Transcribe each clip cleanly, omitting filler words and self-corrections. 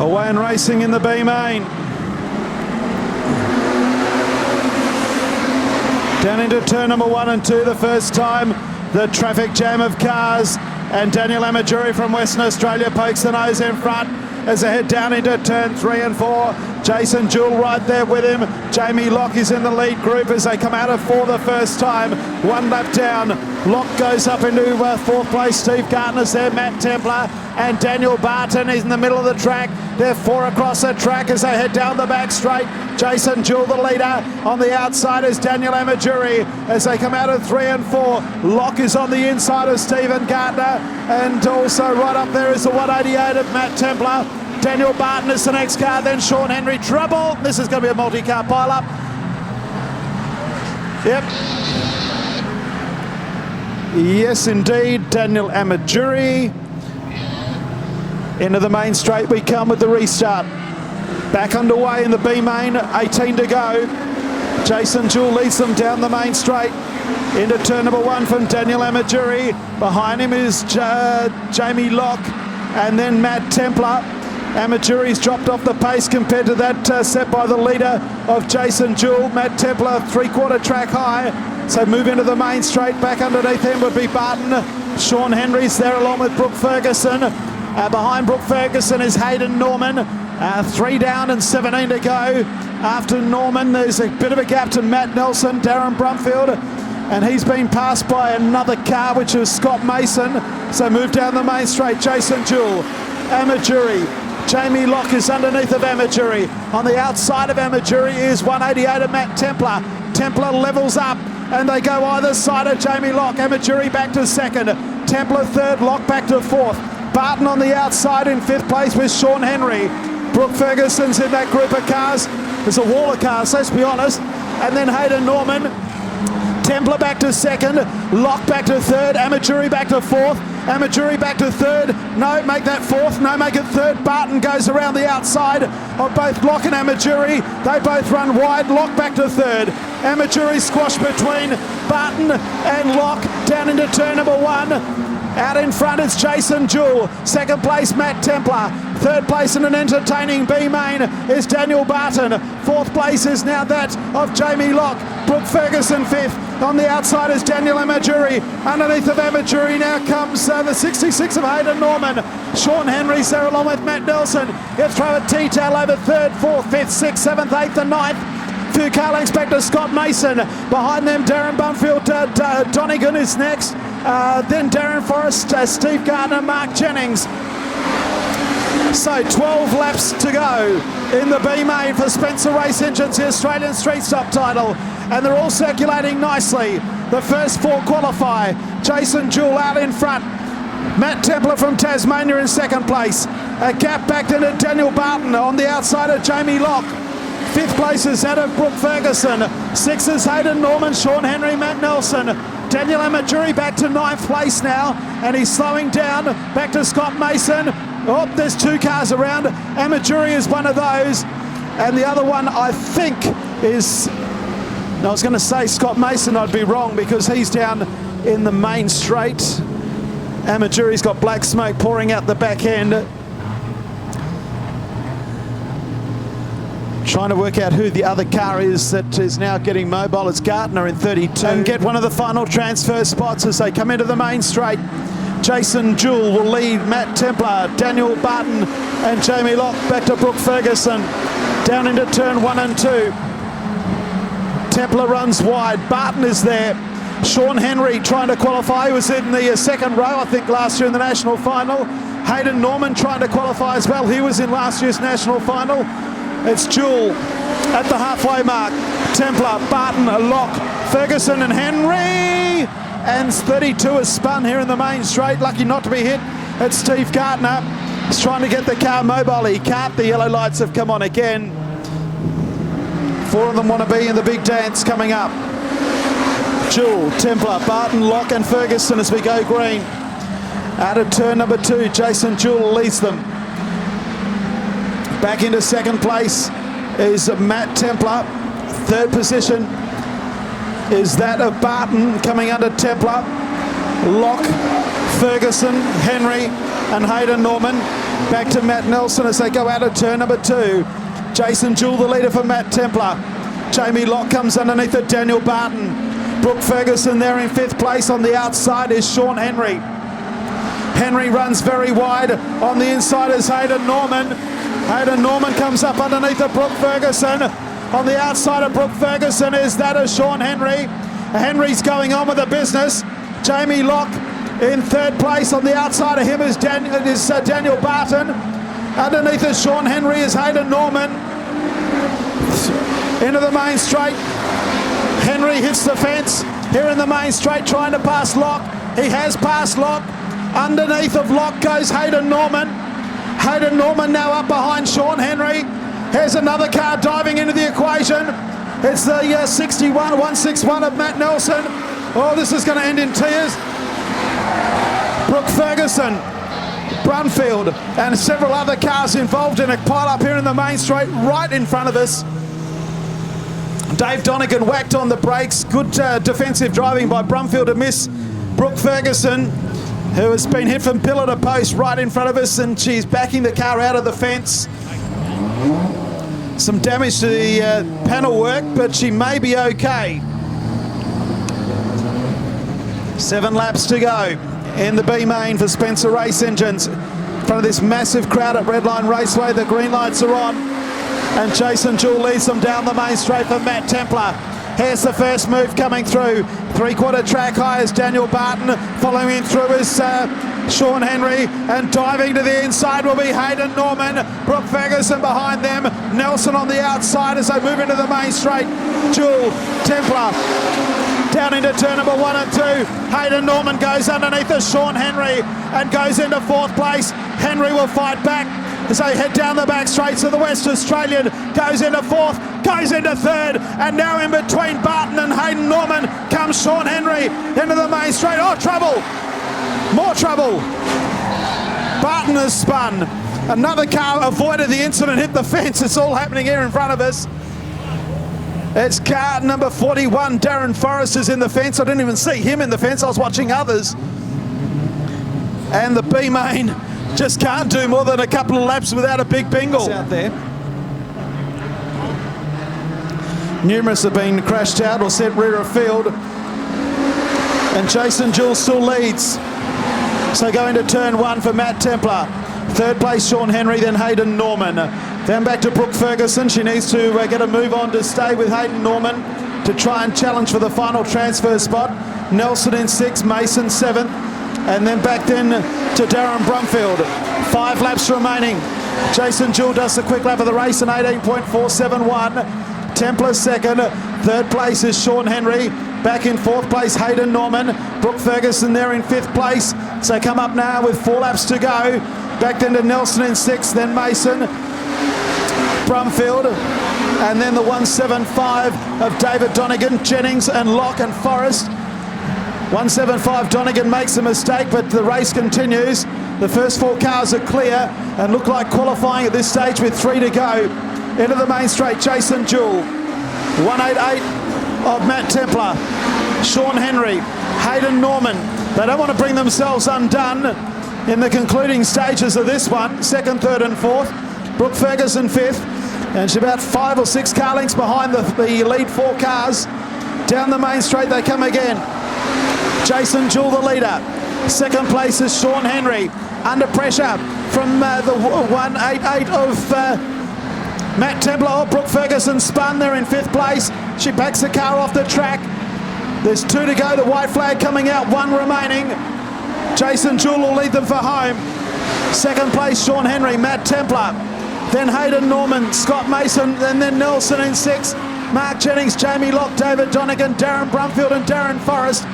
Away and racing in the B main. Down into turn number 1 and 2 the first time. The traffic jam of cars, and Daniel Amajuri from Western Australia pokes the nose in front as they head down into turn 3 and 4. Jason Jewell right there with him. Jamie Locke is in the lead group as they come out of 4 the first time. 1 lap down. Locke goes up into 4th place. Steve Gardner's there. Matt Templar and Daniel Barton is in the middle of the track. They're 4 across the track as they head down the back straight. Jason Jewell the leader. On the outside is Daniel Amajuri as they come out of 3 and 4. Locke is on the inside of Stephen Gardner, and also right up there is the 188 of Matt Templar. Daniel Barton is the next car, then Sean Henry. Trouble. This is going to be a multi-car pile-up. Yep. Yes, indeed. Daniel Amajuri. Into the main straight we come with the restart. Back underway in the B main, 18 to go. Jason Jewell leads them down the main straight. Into turn number 1 from Daniel Amajuri. Behind him is Jamie Locke and then Matt Templar. Amajuri's dropped off the pace compared to that set by the leader of Jason Jewell. Matt Templar 3/4 track high. So move into the main straight. Back underneath him would be Barton. Sean Henry's there along with Brooke Ferguson. Behind Brooke Ferguson is Hayden Norman. 3 down and 17 to go. After Norman, there's a bit of a gap to Matt Nelson, Darren Brumfield, and he's been passed by another car, which is Scott Mason. So move down the main straight. Jason Jewell, Amajuri. Jamie Locke is underneath of Amajuri. On the outside of Amajuri is 188 of Matt Templar. Templar levels up and they go either side of Jamie Locke. Amajuri back to 2nd. Templar 3rd, Locke back to 4th. Barton on the outside in 5th place with Sean Henry. Brooke Ferguson's in that group of cars. There's a wall of cars, let's be honest. And then Hayden Norman. Templar back to 2nd. Locke back to 3rd. Amajuri back to 4th. Amajuri back to 3rd. No, make that 4th. No, make it 3rd. Barton goes around the outside of both Locke and Amajuri. They both run wide. Locke back to 3rd. Amajuri squashed between Barton and Locke down into turn number 1. Out in front is Jason Jewell. 2nd place, Matt Templar. 3rd place in an entertaining B main is Daniel Barton. 4th place is now that of Jamie Locke. Brooke Ferguson 5th. On the outside is Daniel Amajuri. Underneath of Amajuri now comes the 66 of Hayden Norman. Sean Henry's there along with Matt Nelson. You throw a T-tail over 3rd, 4th, 5th, 6th, 7th, 8th and 9th. Few car lengths back to Scott Mason. Behind them, Darren Bumfield, Donegan is next. Then Darren Forrest, Steve Gardner, Mark Jennings. So 12 laps to go in the B main for Spencer Race Engines, the Australian Street Stop title. And they're all circulating nicely. The first 4 qualify. Jason Jewell out in front. Matt Templar from Tasmania in 2nd place. A gap back into Daniel Barton on the outside of Jamie Locke. 5th place is that of Brooke Ferguson. 6th is Hayden Norman, Sean Henry, Matt Nelson. Daniel Amajuri back to 9th place now, and he's slowing down. Back to Scott Mason. Oh, there's 2 cars around. Amajuri is one of those, and the other one I think is, I was going to say Scott Mason, I'd be wrong because he's down in the main straight. Amajuri's got black smoke pouring out the back end. Trying to work out who the other car is that is now getting mobile. It's Gardner in 32. And get one of the final transfer spots as they come into the main straight. Jason Jewell will lead Matt Templar, Daniel Barton and Jamie Locke back to Brooke Ferguson. Down into turn 1 and 2. Templar runs wide. Barton is there. Sean Henry trying to qualify. He was in the 2nd row, I think, last year in the national final. Hayden Norman trying to qualify as well. He was in last year's national final. It's Jewell at the halfway mark. Templar, Barton, Locke, Ferguson and Henry. And 32 is spun here in the main straight. Lucky not to be hit. It's Steve Gardner. He's trying to get the car mobile. He can't. The yellow lights have come on again. 4 of them want to be in the big dance coming up. Jewell, Templar, Barton, Locke and Ferguson as we go green. Out of turn number 2, Jason Jewell leads them. Back into 2nd place is Matt Templar. 3rd position is that of Barton coming under Templar. Locke, Ferguson, Henry and Hayden Norman. Back to Matt Nelson as they go out of turn number 2. Jason Jewell, the leader for Matt Templar. Jamie Locke comes underneath it, Daniel Barton. Brooke Ferguson there in 5th place. On the outside is Sean Henry. Henry runs very wide. On the inside is Hayden Norman. Hayden Norman comes up underneath of Brooke Ferguson. On the outside of Brooke Ferguson is that of Sean Henry. Henry's going on with the business. Jamie Locke in 3rd place. On the outside of him is Daniel Barton. Underneath is Sean Henry is Hayden Norman. Into the main straight. Henry hits the fence. Here in the main straight trying to pass Locke. He has passed Locke. Underneath of Locke goes Hayden Norman. Hayden Norman now up behind Sean Henry. Here's another car diving into the equation. It's the 161 of Matt Nelson. Oh, this is going to end in tears. Brooke Ferguson, Brunfield, and several other cars involved in a pile up here in the main straight right in front of us. Dave Donegan whacked on the brakes. Good defensive driving by Brunfield to miss Brooke Ferguson, who has been hit from pillar to post right in front of us, and she's backing the car out of the fence. Some damage to the panel work, but she may be okay. 7 laps to go in the B main for Spencer Race Engines. In front of this massive crowd at Redline Raceway, the green lights are on, and Jason Jewell leads them down the main straight for Matt Templar. Here's the first move coming through. 3/4 track high is Daniel Barton. Following in through is Sean Henry, and diving to the inside will be Hayden Norman. Brooke Ferguson behind them. Nelson on the outside as they move into the main straight. Jewell, Templar, down into turn number 1 and 2. Hayden Norman goes underneath the Sean Henry and goes into 4th place. Henry will fight back as they head down the back straights of the West Australian. Goes into 4th, goes into 3rd, and now in between Barton and Hayden Norman comes Sean Henry into the main straight. Oh, trouble! More trouble! Barton has spun. Another car avoided the incident, hit the fence. It's all happening here in front of us. It's car number 41, Darren Forrest, is in the fence. I didn't even see him in the fence, I was watching others. And the B main just can't do more than a couple of laps without a big bingle. Out there. Numerous have been crashed out or sent rear of field. And Jason Jewell still leads. So going to turn 1 for Matt Templar. 3rd place Sean Henry, then Hayden Norman. Then back to Brooke Ferguson. She needs to get a move on to stay with Hayden Norman to try and challenge for the final transfer spot. Nelson in 6th, Mason 7th. And then back then to Darren Brumfield. 5 laps remaining. Jason Jewell does the quick lap of the race in 18.471. Templar 2nd. 3rd place is Sean Henry. Back in 4th place, Hayden Norman. Brooke Ferguson there in 5th place. So come up now with 4 laps to go. Back then to Nelson in 6th, then Mason, Brumfield, and then the 175 of David Donegan, Jennings and Locke and Forrest. 175 Donegan makes a mistake, but the race continues. The first 4 cars are clear and look like qualifying at this stage with 3 to go. Into the main straight, Jason Jewell. 188 of Matt Templar, Sean Henry, Hayden Norman. They don't want to bring themselves undone in the concluding stages of this one. 2nd, 3rd and 4th. Brooke Ferguson 5th, and she's about 5 or 6 car lengths behind the lead 4 cars. Down the main straight they come again. Jason Jewell the leader. 2nd place is Sean Henry. Under pressure from the 188 of Matt Templar. Oh, Brooke Ferguson spun there in 5th place. She backs the car off the track. There's 2 to go. The white flag coming out, 1 remaining. Jason Jewell will lead them for home. 2nd place, Sean Henry, Matt Templar. Then Hayden Norman, Scott Mason, and then Nelson in 6th. Mark Jennings, Jamie Locke, David Donegan, Darren Brumfield and Darren Forrest.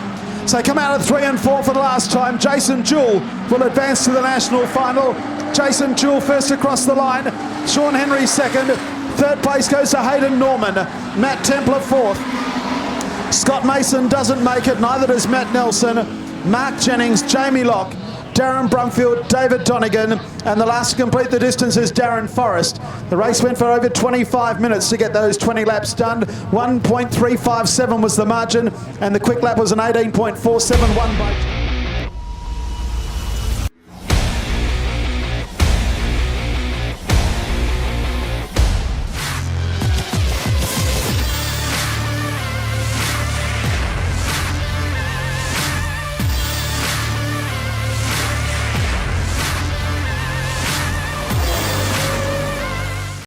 So come out of 3 and 4 for the last time. Jason Jewell will advance to the national final. Jason Jewell first across the line. Sean Henry 2nd. 3rd place goes to Hayden Norman. Matt Templar 4th. Scott Mason doesn't make it, neither does Matt Nelson. Mark Jennings, Jamie Locke, Darren Brumfield, David Donegan, and the last to complete the distance is Darren Forrest. The race went for over 25 minutes to get those 20 laps done. 1.357 was the margin, and the quick lap was an 18.471 by